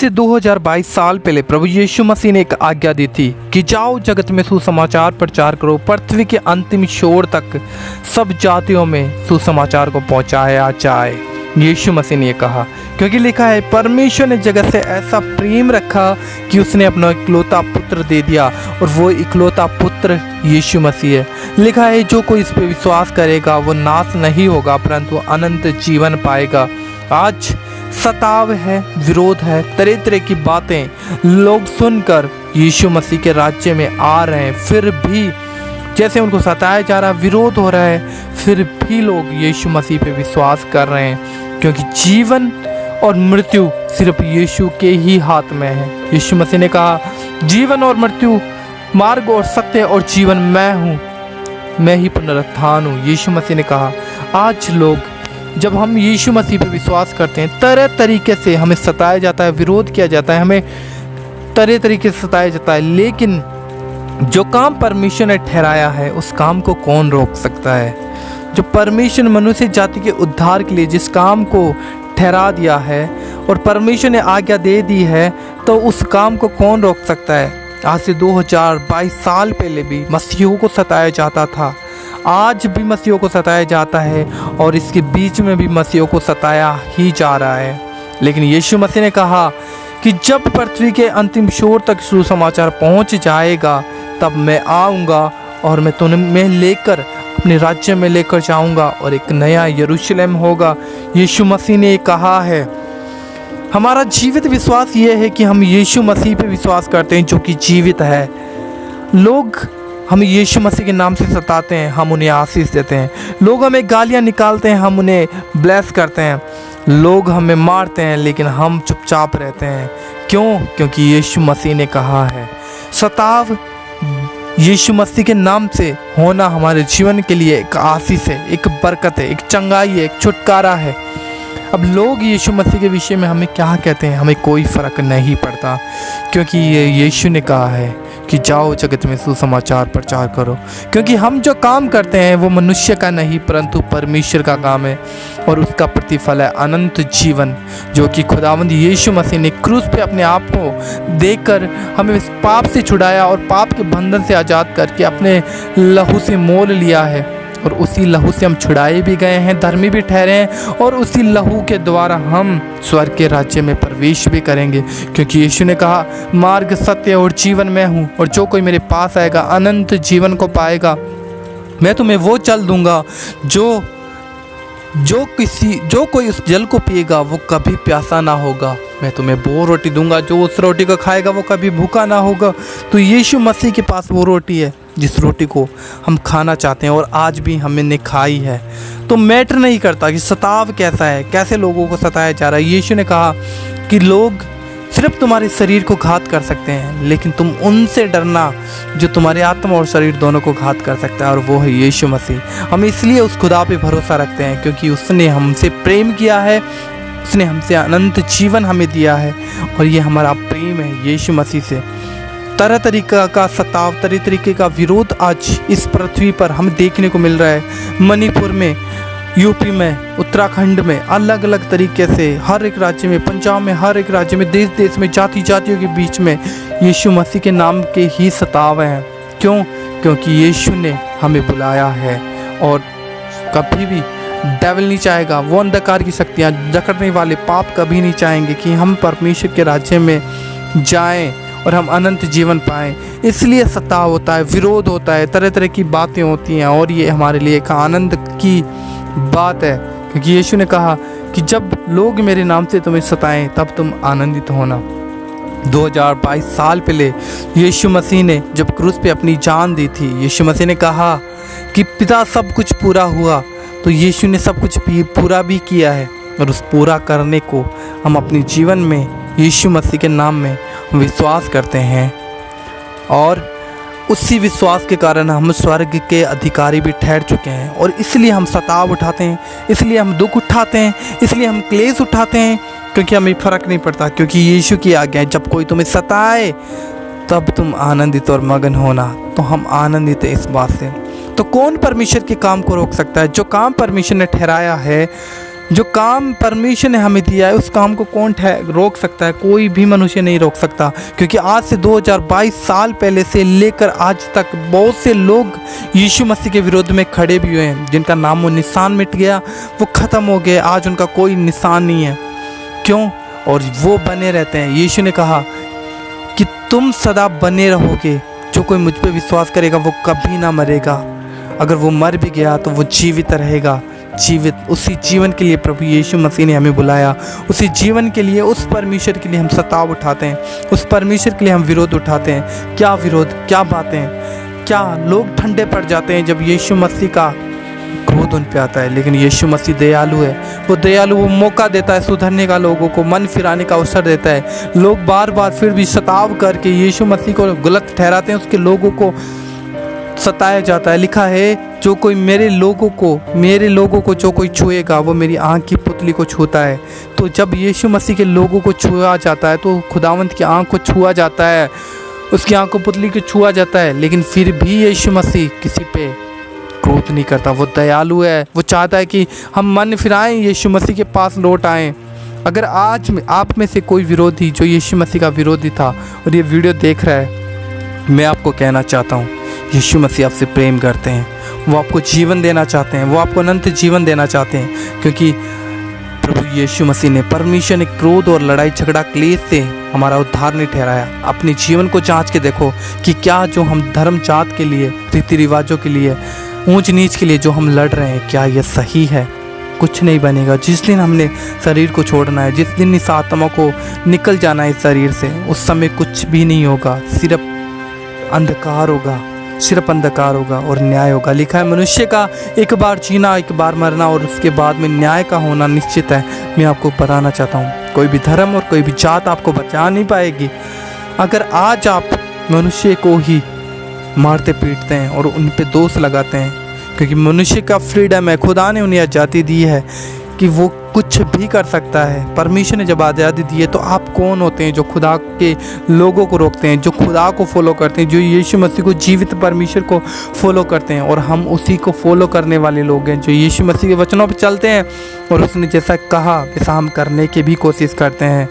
से 2022 साल पहले प्रभु यीशु मसीह ने एक आज्ञा दी थी कि जाओ जगत में सुसमाचार प्रचार करो, पृथ्वी के अंतिम छोर तक सब जातियों में सुसमाचार को पहुंचाया जाए। यीशु मसीह ने कहा, क्योंकि लिखा है परमेश्वर ने जगत से ऐसा प्रेम रखा कि उसने अपना इकलौता पुत्र दे दिया, और वो इकलौता पुत्र यीशु मसीह है। लिखा है जो कोई इस पे विश्वास करेगा वो नाश नहीं होगा परंतु अनंत जीवन पाएगा। आज सताव है, विरोध है, तरह तरह की बातें लोग सुनकर यीशु मसीह के राज्य में आ रहे हैं, फिर भी जैसे उनको सताया जा रहा, विरोध हो रहा है, फिर भी लोग यीशु मसीह पे विश्वास कर रहे हैं, क्योंकि जीवन और मृत्यु सिर्फ यीशु के ही हाथ में है। यीशु मसीह ने कहा, जीवन और मृत्यु, मार्ग और सत्य और जीवन मैं हूँ, मैं ही पुनरुत्थान हूँ। यीशु मसीह ने कहा, आज लोग जब हम यीशु मसीह पे विश्वास करते हैं, तरह तरीके से हमें सताया जाता है, विरोध किया जाता है, हमें तरह तरीके से सताया जाता है, लेकिन जो काम परमेश्वर ने ठहराया है उस काम को कौन रोक सकता है। जो परमेश्वर ने मनुष्य जाति के उद्धार के लिए जिस काम को ठहरा दिया है और परमेश्वर ने आज्ञा दे दी है, तो उस काम को कौन रोक सकता है। आज से 2022 साल पहले भी मसीहों को सताया जाता था, आज भी मसीहों को सताया जाता है, और इसके बीच में भी मसीहों को सताया ही जा रहा है। लेकिन यीशु मसीह ने कहा कि जब पृथ्वी के अंतिम छोर तक सुसमाचार पहुंच जाएगा तब मैं आऊँगा और मैं तुम्हें लेकर अपने राज्य में लेकर जाऊँगा और एक नया यरूशलेम होगा। यीशु मसीह ने कहा है। हमारा जीवित विश्वास ये है कि हम यीशु मसीह पे विश्वास करते हैं जो कि जीवित है। लोग हमें यीशु मसीह के नाम से सताते हैं, हम उन्हें आशीष देते हैं। लोग हमें गालियाँ निकालते हैं, हम उन्हें ब्लेस करते हैं। लोग हमें मारते हैं लेकिन हम चुपचाप रहते हैं। क्यों? क्योंकि यीशु मसीह ने कहा है। सताव यीशु मसीह के नाम से होना हमारे जीवन के लिए एक आशीष है, एक बरकत है, एक चंगाई है, एक छुटकारा है। अब लोग यीशु मसीह के विषय में हमें क्या कहते हैं, हमें कोई फ़र्क नहीं पड़ता, क्योंकि ये यीशु ने कहा है कि जाओ जगत में सुसमाचार प्रचार करो। क्योंकि हम जो काम करते हैं वो मनुष्य का नहीं परंतु परमेश्वर का काम है, और उसका प्रतिफल है अनंत जीवन, जो कि खुदावंद यीशु मसीह ने क्रूस पे अपने आप को देकर हमें इस पाप से छुड़ाया और पाप के बंधन से आज़ाद करके अपने लहू से मोल लिया है। और उसी लहू से हम छुड़ाए भी गए हैं, धर्मी भी ठहरे हैं, और उसी लहू के द्वारा हम स्वर्ग के राज्य में प्रवेश भी करेंगे। क्योंकि यीशु ने कहा, मार्ग सत्य और जीवन मैं हूँ, और जो कोई मेरे पास आएगा अनंत जीवन को पाएगा। मैं तुम्हें वो जल दूंगा जो कोई उस जल को पिएगा वो कभी प्यासा ना होगा। मैं तुम्हें वो रोटी दूंगा, जो उस रोटी को खाएगा वो कभी भूखा ना होगा। तो यीशु मसीह के पास वो रोटी है जिस रोटी को हम खाना चाहते हैं, और आज भी हमने खाई है। तो मैटर नहीं करता कि सताव कैसा है, कैसे लोगों को सताया जा रहा है। यीशु ने कहा कि लोग सिर्फ तुम्हारे शरीर को घात कर सकते हैं, लेकिन तुम उनसे डरना जो तुम्हारे आत्मा और शरीर दोनों को घात कर सकता है, और वो है यीशु मसीह। हम इसलिए उस खुदा पे भरोसा रखते हैं क्योंकि उसने हमसे प्रेम किया है, उसने हमसे अनंत जीवन हमें दिया है, और ये हमारा प्रेम है यीशु मसीह से। तरह तरीका का सताव, तरह तरीके का विरोध आज इस पृथ्वी पर हमें देखने को मिल रहा है। मणिपुर में, यूपी में, उत्तराखंड में, अलग अलग तरीके से हर एक राज्य में, पंजाब में, हर एक राज्य में, देश देश में, जाति जातियों के बीच में यीशु मसीह के नाम के ही सताव हैं। क्यों? क्योंकि यीशु ने हमें बुलाया है, और कभी भी डेविल नहीं चाहेगा, वो अंधकार की शक्तियाँ जकड़ने वाले पाप कभी नहीं चाहेंगे कि हम परमेश्वर के राज्य में जाएं और हम अनंत जीवन पाएं। इसलिए सताव होता है, विरोध होता है, तरह तरह की बातें होती हैं, और ये हमारे लिए एक आनंद की बात है। क्योंकि यीशु ने कहा कि जब लोग मेरे नाम से तुम्हें सताएं तब तुम आनंदित होना। 2022 साल पहले यीशु मसीह ने जब क्रूस पे अपनी जान दी थी, यीशु मसीह ने कहा कि पिता सब कुछ पूरा हुआ। तो यीशु ने सब कुछ पूरा भी किया है, और उस पूरा करने को हम अपने जीवन में यीशु मसीह के नाम में विश्वास करते हैं, और उसी विश्वास के कारण हम स्वर्ग के अधिकारी भी ठहर चुके हैं। और इसलिए हम सताव उठाते हैं, इसलिए हम दुख उठाते हैं, इसलिए हम क्लेश उठाते हैं, क्योंकि हमें फ़र्क नहीं पड़ता। क्योंकि यीशु की आज्ञा है, जब कोई तुम्हें सताए तब तुम आनंदित और मगन होना। तो हम आनंदित हैं इस बात से। तो कौन परमेश्वर के काम को रोक सकता है? जो काम परमेश्वर ने ठहराया है, जो काम परमेश्वर ने हमें दिया है उस काम को कौन रोक सकता है? कोई भी मनुष्य नहीं रोक सकता, क्योंकि आज से 2022 साल पहले से लेकर आज तक बहुत से लोग यीशु मसीह के विरोध में खड़े भी हुए हैं, जिनका नाम और निशान मिट गया, वो ख़त्म हो गए, आज उनका कोई निशान नहीं है। क्यों? और वो बने रहते हैं। यीशु ने कहा कि तुम सदा बने रहोगे, जो कोई मुझ पर विश्वास करेगा वो कभी ना मरेगा, अगर वो मर भी गया तो वो जीवित रहेगा। जीवित, उसी जीवन के लिए प्रभु यीशु मसीह ने हमें बुलाया, उसी जीवन के लिए, उस परमेश्वर के लिए हम सताव उठाते हैं, उस परमेश्वर के लिए हम विरोध उठाते हैं। क्या विरोध, क्या बातें, क्या लोग ठंडे पड़ जाते हैं जब यीशु मसीह का क्रोध उन पे आता है। लेकिन यीशु मसीह दयालु है, वो दयालु, वो मौका देता है सुधरने का, लोगों को मन फिराने का अवसर देता है। लोग बार बार फिर भी सताव करके यीशु मसीह को गलत ठहराते हैं, उसके लोगों को सताया जाता है। लिखा है, जो कोई मेरे लोगों को जो कोई छुएगा वो मेरी आँख की पुतली को छूता है। तो जब यीशु मसीह के लोगों को छुआ जाता है तो खुदावंत की आँख को छुआ जाता है, उसकी आँख को पुतली को छुआ जाता है। लेकिन फिर भी यीशु मसीह किसी पे क्रोध नहीं करता, वो दयालु है, वो चाहता है कि हम मन फिराएं, यीशु मसीह के पास लौट आएँ। अगर आज आप में से कोई विरोधी जो यीशु मसीह का विरोधी था और ये वीडियो देख रहा है, मैं आपको कहना चाहता हूँ, यीशु मसीह आपसे प्रेम करते हैं, वो आपको जीवन देना चाहते हैं, वो आपको अनंत जीवन देना चाहते हैं। क्योंकि प्रभु यीशु मसीह ने, परमेश्वर ने क्रोध और लड़ाई झगड़ा क्लेश से हमारा उद्धार नहीं ठहराया। अपने जीवन को जांच के देखो कि क्या जो हम धर्म जात के लिए, रीति रिवाजों के लिए, ऊंच नीच के लिए जो हम लड़ रहे हैं, क्या यह सही है? कुछ नहीं बनेगा। जिस दिन हमने शरीर को छोड़ना है, जिस दिन इस आत्मा को निकल जाना है इस शरीर से, उस समय कुछ भी नहीं होगा, सिर्फ अंधकार होगा, सिर्फ अंधकार होगा और न्याय होगा। लिखा है, मनुष्य का एक बार जीना, एक बार मरना और उसके बाद में न्याय का होना निश्चित है। मैं आपको बताना चाहता हूँ, कोई भी धर्म और कोई भी जात आपको बचा नहीं पाएगी। अगर आज आप मनुष्य को ही मारते पीटते हैं और उन पे दोष लगाते हैं, क्योंकि मनुष्य का फ्रीडम है, खुदा ने उन्हें आज़ादी दी है कि वो कुछ भी कर सकता है। परमेश्वर ने जब आज़ादी दी है तो आप कौन होते हैं जो खुदा के लोगों को रोकते हैं, जो खुदा को फॉलो करते हैं, जो यीशु मसीह को, जीवित परमेश्वर को फॉलो करते हैं। और हम उसी को फॉलो करने वाले लोग हैं, जो यीशु मसीह के वचनों पर चलते हैं और उसने जैसा कहा वैसा हम करने की भी कोशिश करते हैं।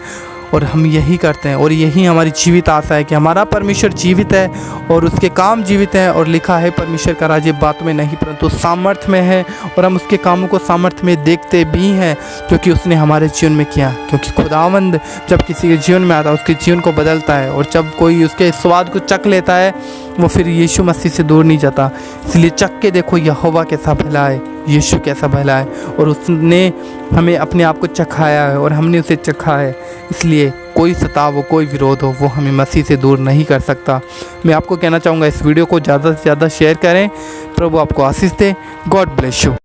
और हम यही करते हैं और यही हमारी जीवित आशा है कि हमारा परमेश्वर जीवित है और उसके काम जीवित हैं। और लिखा है, परमेश्वर का राज्य बात में नहीं परंतु सामर्थ्य में है, और हम उसके कामों को सामर्थ्य में देखते भी हैं, क्योंकि उसने हमारे जीवन में किया। क्योंकि खुदावंद जब किसी के जीवन में आता है उसके जीवन को बदलता है, और जब कोई उसके स्वाद को चख लेता है वो फिर यीशु मसीह से दूर नहीं जाता। इसलिए चख के देखो यहोवा कैसा भला है, यीशु कैसा भला है, और उसने हमें अपने आप को चखाया है और हमने उसे चखा है। इसलिए कोई सताव हो, कोई विरोध हो, वो हमें मसीह से दूर नहीं कर सकता। मैं आपको कहना चाहूँगा, इस वीडियो को ज़्यादा से ज़्यादा शेयर करें। प्रभु आपको आशीष दे। God bless you.